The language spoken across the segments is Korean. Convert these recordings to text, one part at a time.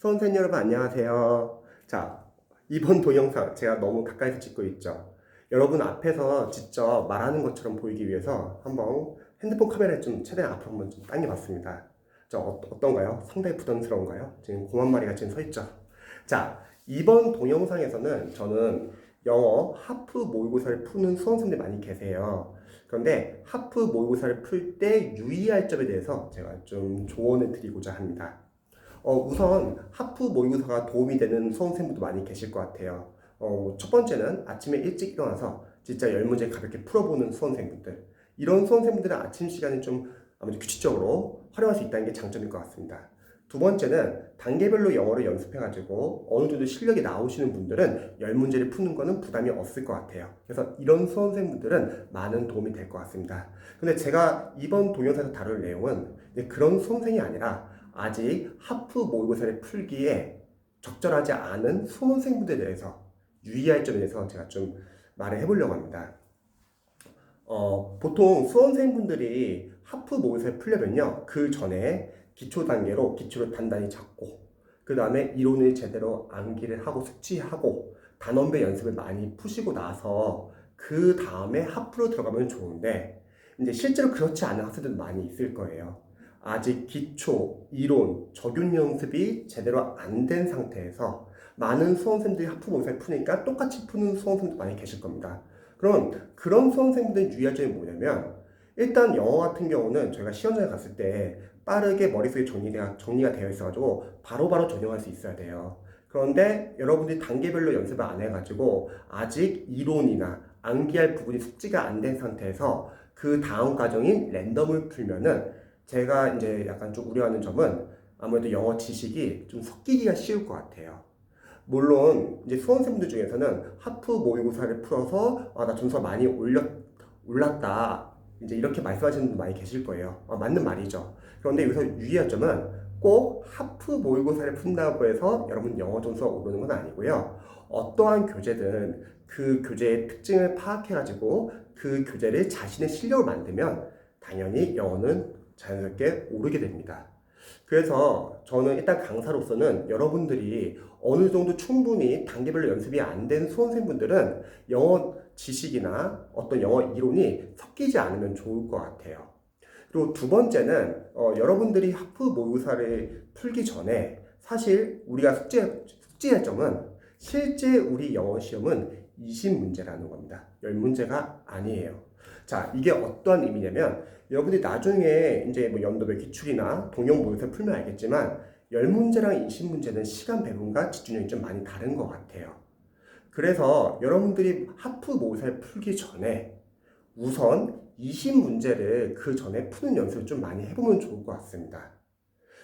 선생님 여러분 안녕하세요. 자, 이번 동영상 제가 너무 가까이서 찍고 있죠. 여러분 앞에서 직접 말하는 것처럼 보이기 위해서 한번 핸드폰 카메라를 좀 최대한 앞으로 한번 좀 당겨봤습니다. 어떤가요? 상당히 부담스러운가요? 지금 공 한 마리가 지금 서 있죠. 자, 이번 동영상에서는 저는 영어 하프 모의고사를 푸는 수험생들이 많이 계세요. 그런데 하프 모의고사를 풀 때 유의할 점에 대해서 제가 좀 조언을 드리고자 합니다. 우선 하프 모의고사가 도움이 되는 수험생분도 많이 계실 것 같아요. 첫 번째는 아침에 일찍 일어나서 진짜 10문제 가볍게 풀어보는 수험생분들. 이런 수험생분들은 아침 시간에 좀 아무래도 규칙적으로 활용할 수 있다는 게 장점일 것 같습니다. 두 번째는 단계별로 영어를 연습해가지고 어느 정도 실력이 나오시는 분들은 10문제를 푸는 거는 부담이 없을 것 같아요. 그래서 이런 수험생분들은 많은 도움이 될 것 같습니다. 근데 제가 이번 동영상에서 다룰 내용은 그런 수험생이 아니라 아직 하프 모의고사를 풀기에 적절하지 않은 수험생분들에 대해서 유의할 점에 대해서 제가 좀 말을 해보려고 합니다. 보통 수험생분들이 하프 모의고사를 풀려면요, 그 전에 기초 단계로 기초를 단단히 잡고, 그 다음에 이론을 제대로 암기를 하고 숙지하고 단원배 연습을 많이 푸시고 나서 그 다음에 하프로 들어가면 좋은데, 이제 실제로 그렇지 않은 학생들도 많이 있을 거예요. 아직 기초, 이론, 적용 연습이 제대로 안 된 상태에서 많은 수험생들이 하프 모의고사를 푸니까 똑같이 푸는 수험생도 많이 계실 겁니다. 그럼 그런 수험생들의 유의할 점이 뭐냐면, 일단 영어 같은 경우는 저희가 시험장에 갔을 때 빠르게 머릿속에 정리가 되어 있어가지고 바로바로 적용할 수 있어야 돼요. 그런데 여러분들이 단계별로 연습을 안 해가지고 아직 이론이나 암기할 부분이 숙지가 안 된 상태에서 그 다음 과정인 랜덤을 풀면은, 제가 이제 약간 좀 우려하는 점은 아무래도 영어 지식이 좀 섞이기가 쉬울 것 같아요. 물론 이제 수험생분들 중에서는 하프 모의고사를 풀어서 나 점수가 많이 올랐다 이제 이렇게 말씀하시는 분들 많이 계실 거예요. 맞는 말이죠. 그런데 여기서 유의할 점은 꼭 하프 모의고사를 푼다고 해서 여러분 영어 점수가 오르는 건 아니고요. 어떠한 교재든 그 교재의 특징을 파악해가지고 그 교재를 자신의 실력을 만들면 당연히 영어는 자연스럽게 오르게 됩니다. 그래서 저는 일단 강사로서는 여러분들이 어느 정도 충분히 단계별로 연습이 안 된 수험생분들은 영어 지식이나 어떤 영어 이론이 섞이지 않으면 좋을 것 같아요. 그리고 두 번째는 여러분들이 하프 모의고사를 풀기 전에 사실 우리가 숙지할 점은, 실제 우리 영어 시험은 20문제라는 겁니다. 10문제가 아니에요. 자, 이게 어떠한 의미냐면, 여러분들이 나중에 이제 뭐 연도별 기출이나 동형 모의고사 풀면 알겠지만 10문제랑 20문제는 시간 배분과 집중력이 좀 많이 다른 것 같아요. 그래서 여러분들이 하프 모의고사를 풀기 전에 우선 20문제를 그 전에 푸는 연습을 좀 많이 해보면 좋을 것 같습니다.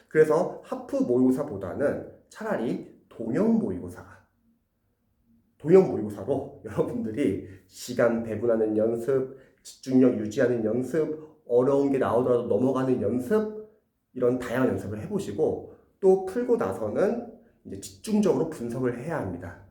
그래서 하프 모의고사보다는 차라리 동형 모의고사로 여러분들이 시간 배분하는 연습, 집중력 유지하는 연습, 어려운 게 나오더라도 넘어가는 연습, 이런 다양한 연습을 해보시고 또 풀고 나서는 이제 집중적으로 분석을 해야 합니다.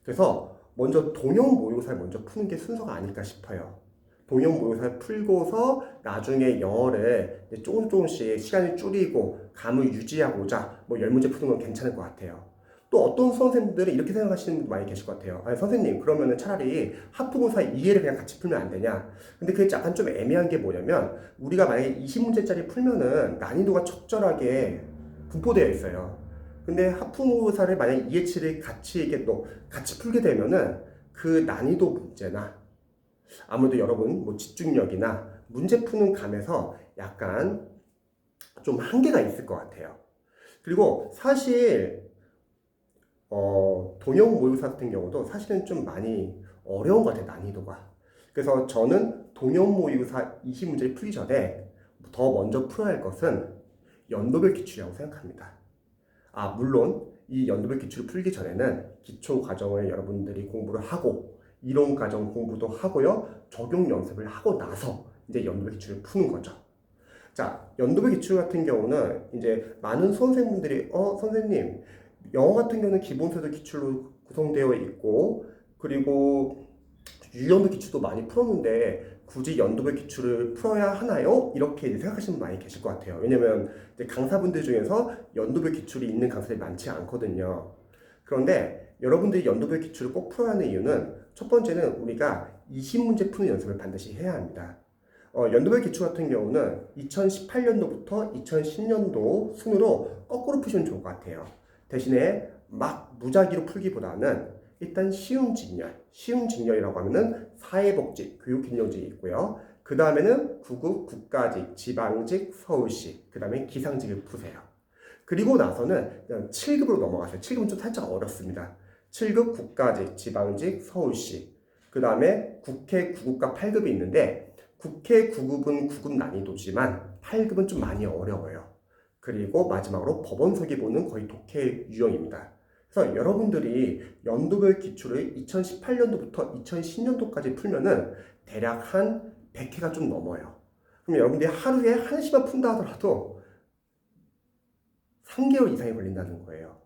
그래서 먼저 동형 모의고사를 먼저 푸는 게 순서가 아닐까 싶어요. 동형 모의고사를 풀고서 나중에 영어를 조금씩 시간을 줄이고 감을 유지하고자 뭐 10문제 푸는 건 괜찮을 것 같아요. 또 어떤 수험생들은 이렇게 생각하시는 분들 많이 계실 것 같아요. 아니 선생님, 그러면은 차라리 하프고사 2회를 그냥 같이 풀면 안 되냐? 근데 그게 약간 좀 애매한 게 뭐냐면, 우리가 만약에 20문제짜리 풀면은 난이도가 적절하게 분포되어 있어요. 근데 하프고사를 만약에 2회치를 같이 이렇게 또 같이 풀게 되면은 그 난이도 문제나 아무래도 여러분 뭐 집중력이나 문제 푸는 감에서 약간 좀 한계가 있을 것 같아요. 그리고 사실 동형 모의고사 같은 경우도 사실은 좀 많이 어려운 것 같아요, 난이도가. 그래서 저는 동형 모의고사 20문제를 풀기 전에 더 먼저 풀어야 할 것은 연도별 기출이라고 생각합니다. 물론 이 연도별 기출을 풀기 전에는 기초 과정을 여러분들이 공부를 하고 이론 과정 공부도 하고요, 적용 연습을 하고 나서 이제 연도별 기출을 푸는 거죠. 자, 연도별 기출 같은 경우는 이제 많은 수험생분들이 선생님, 영어 같은 경우는 기본서도 기출로 구성되어 있고 그리고 유형도 기출도 많이 풀었는데 굳이 연도별 기출을 풀어야 하나요? 이렇게 이제 생각하시는 분 많이 계실 것 같아요. 왜냐면 이제 강사분들 중에서 연도별 기출이 있는 강사들이 많지 않거든요. 그런데 여러분들이 연도별 기출을 꼭 풀어야 하는 이유는 첫 번째는 우리가 20문제 푸는 연습을 반드시 해야 합니다. 연도별 기출 같은 경우는 2018년도부터 2010년도 순으로 거꾸로 푸시면 좋을 것 같아요. 대신에 막 무작위로 풀기보다는 일단 쉬운 직렬이라고 하면은 사회복지, 교육행정직이 있고요. 그 다음에는 구급, 국가직, 지방직, 서울시, 그 다음에 기상직을 푸세요. 그리고 나서는 그냥 7급으로 넘어가세요. 7급은 좀 살짝 어렵습니다. 7급 국가직, 지방직, 서울시. 그 다음에 국회 9급과 8급이 있는데 국회 9급은 9급 난이도지만 8급은 좀 많이 어려워요. 그리고 마지막으로 법원서기보는 거의 독해 유형입니다. 그래서 여러분들이 연도별 기출을 2018년도부터 2010년도까지 풀면은 대략 한 100회가 좀 넘어요. 그럼 여러분들이 하루에 1시간 푼다 하더라도 3개월 이상이 걸린다는 거예요.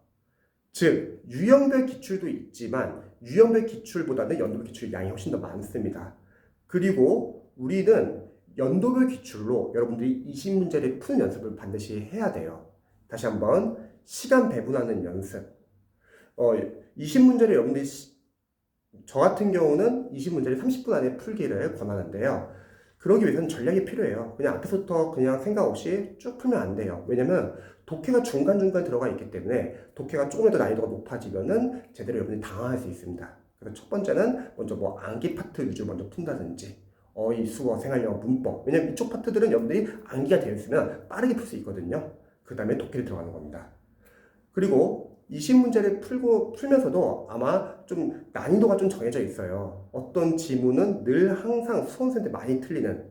즉, 유형별 기출도 있지만 유형별 기출보다는 연도별 기출 양이 훨씬 더 많습니다. 그리고 우리는 연도별 기출로 여러분들이 20문제를 푸는 연습을 반드시 해야 돼요. 다시 한번 시간 배분하는 연습. 20문제를 여러분들이 저 같은 경우는 20문제를 30분 안에 풀기를 권하는데요. 그러기 위해서는 전략이 필요해요. 그냥 앞에서부터 그냥 생각 없이 쭉 풀면 안 돼요. 왜냐면 독해가 중간중간 들어가 있기 때문에 독해가 조금 더 난이도가 높아지면은 제대로 여러분이 당황할 수 있습니다. 그래서 첫 번째는 먼저 뭐 암기 파트 위주로 먼저 푼다든지 어휘, 수어, 생활영어, 문법. 왜냐면 이쪽 파트들은 여러분들이 암기가 되어 있으면 빠르게 풀 수 있거든요. 그 다음에 독해를 들어가는 겁니다. 그리고 20문제를 풀면서도 아마 좀 난이도가 좀 정해져 있어요. 어떤 지문은 늘 항상 수험생들 많이 틀리는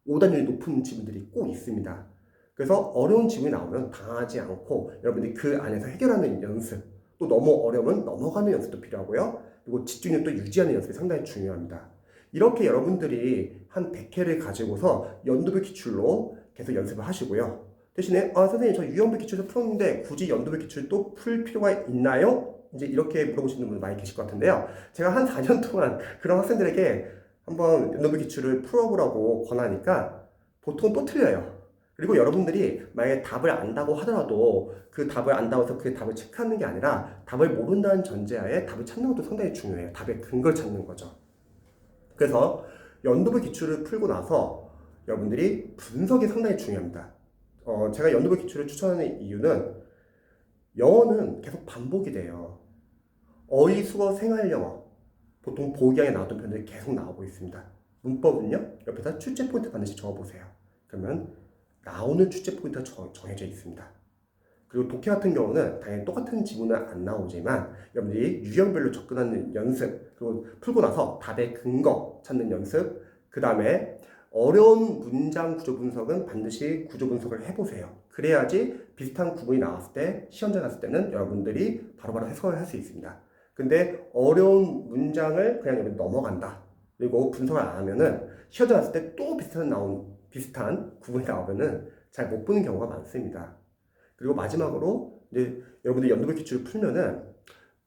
오답률이 높은 지문들이 꼭 있습니다. 그래서 어려운 지문이 나오면 당하지 않고 여러분들이 그 안에서 해결하는 연습, 또 너무 어려우면 넘어가는 연습도 필요하고요. 그리고 집중력도 유지하는 연습이 상당히 중요합니다. 이렇게 여러분들이 한 100회를 가지고서 연도별 기출로 계속 연습을 하시고요. 대신에 선생님 저 유형별 기출에서 풀었는데 굳이 연도별 기출 또 풀 필요가 있나요? 이제 이렇게 물어보시는 분들 많이 계실 것 같은데요. 제가 한 4년 동안 그런 학생들에게 한번 연도별 기출을 풀어보라고 권하니까 보통 또 틀려요. 그리고 여러분들이 만약에 답을 안다고 하더라도 그 답을 안다고 해서 그 답을 체크하는 게 아니라 답을 모른다는 전제하에 답을 찾는 것도 상당히 중요해요. 답의 근거를 찾는 거죠. 그래서 연도별 기출을 풀고 나서 여러분들이 분석이 상당히 중요합니다. 제가 연도별 기출을 추천하는 이유는 영어는 계속 반복이 돼요. 어휘, 수어, 생활영어 보통 보기양에 나왔던 표현들이 계속 나오고 있습니다. 문법은요, 옆에다 출제 포인트 반드시 적어보세요. 그러면 나오는 출제 포인트가 정해져 있습니다. 그리고 독해 같은 경우는 당연히 똑같은 지문은 안 나오지만 여러분들이 유형별로 접근하는 연습, 그리고 풀고 나서 답의 근거 찾는 연습, 그 다음에 어려운 문장 구조 분석은 반드시 구조 분석을 해보세요. 그래야지 비슷한 구문이 나왔을 때, 시험장 갔을 때는 여러분들이 바로바로 해석을 할 수 있습니다. 근데 어려운 문장을 그냥 여러분 넘어간다. 그리고 분석을 안 하면은 시험장 갔을 때 또 비슷한 구문이 나오면은 잘 못 보는 경우가 많습니다. 그리고 마지막으로 이제 여러분들 연도별 기출을 풀면은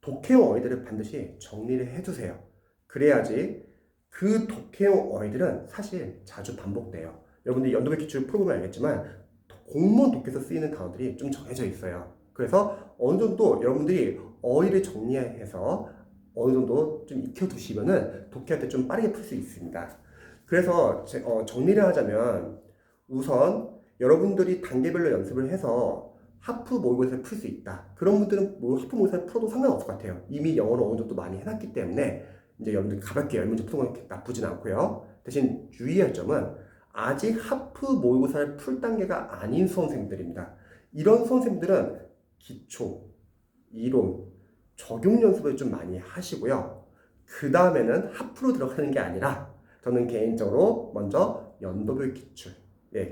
독해용 어휘들을 반드시 정리를 해두세요. 그래야지 그 독해용 어휘들은 사실 자주 반복돼요. 여러분들이 연도별 기출을 풀어보면 알겠지만 공무원 독해에서 쓰이는 단어들이 좀 정해져 있어요. 그래서 어느 정도 여러분들이 어휘를 정리해서 어느 정도 좀 익혀두시면은 독해할 때 좀 빠르게 풀 수 있습니다. 그래서 정리를 하자면 우선 여러분들이 단계별로 연습을 해서 하프 모의고사를 풀 수 있다. 그런 분들은 하프 모의고사를 풀어도 상관없을 것 같아요. 이미 영어를 어느 정도 많이 해놨기 때문에 이제 여러분들 가볍게 10문제 푸는 건 나쁘진 않고요. 대신 주의할 점은 아직 하프 모의고사를 풀 단계가 아닌 수험생들입니다. 이런 수험생들은 기초, 이론, 적용 연습을 좀 많이 하시고요. 그 다음에는 하프로 들어가는 게 아니라 저는 개인적으로 먼저 연도별 기출,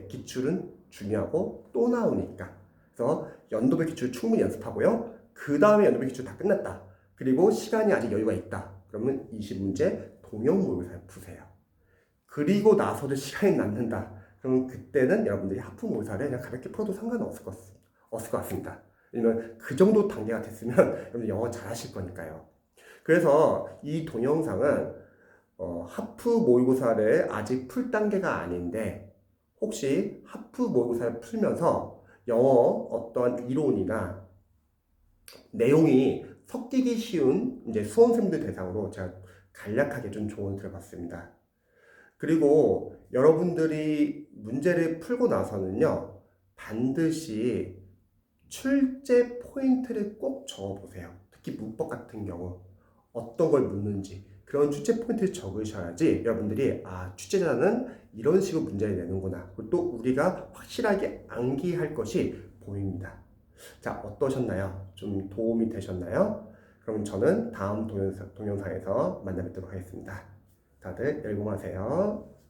기출은 중요하고 또 나오니까 그래서 연도별 기출 충분히 연습하고요. 그 다음에 연도별 기출 다 끝났다. 그리고 시간이 아직 여유가 있다. 그러면 20문제 동형 모의고사를 푸세요. 그리고 나서도 시간이 남는다. 그러면 그때는 여러분들이 하프 모의고사를 그냥 가볍게 풀어도 상관없을 것 같습니다. 왜냐면 그 정도 단계가 됐으면 여러분들 영어 잘하실 거니까요. 그래서 이 동영상은 하프 모의고사를 아직 풀 단계가 아닌데 혹시 하프 모의고사를 풀면서 영어 어떠한 이론이나 내용이 섞이기 쉬운 이제 수험생들 대상으로 제가 간략하게 좀 조언을 드려봤습니다. 그리고 여러분들이 문제를 풀고 나서는요, 반드시 출제 포인트를 꼭 적어보세요. 특히 문법 같은 경우 어떤 걸 묻는지 그런 출제 포인트를 적으셔야지 여러분들이 취재자는 이런 식으로 문제를 내는구나. 그리고 또 우리가 확실하게 암기할 것이 보입니다. 자, 어떠셨나요? 좀 도움이 되셨나요? 그럼 저는 다음 동영상에서 만나 뵙도록 하겠습니다. 다들 열공하세요.